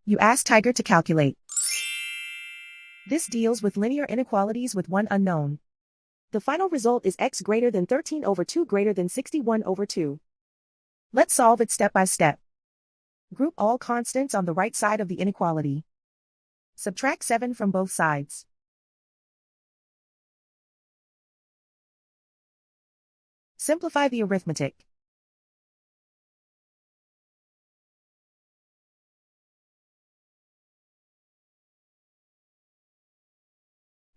You ask Tiger to calculate. This deals with linear inequalities with one unknown. The final result is x greater than 13 over 2 greater than 61 over 2. Let's solve it step by step. Group all constants on the right side of the inequality. Subtract 7 from both sides. Simplify the arithmetic.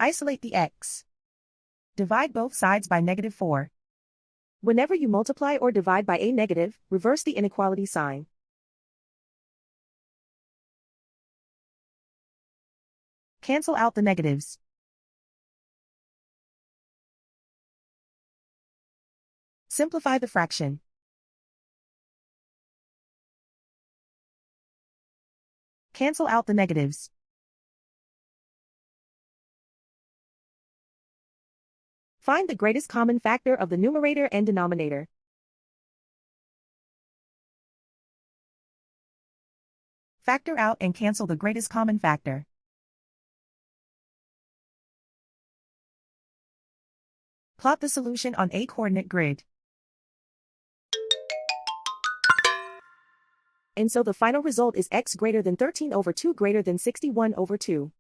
Isolate the x. Divide both sides by -4. Whenever you multiply or divide by a negative, reverse the inequality sign. Cancel out the negatives. Simplify the fraction. Cancel out the negatives. Find the greatest common factor of the numerator and denominator. Factor out and cancel the greatest common factor. Plot the solution on a coordinate grid. And so the final result is x greater than 13 over 2 greater than 61 over 2.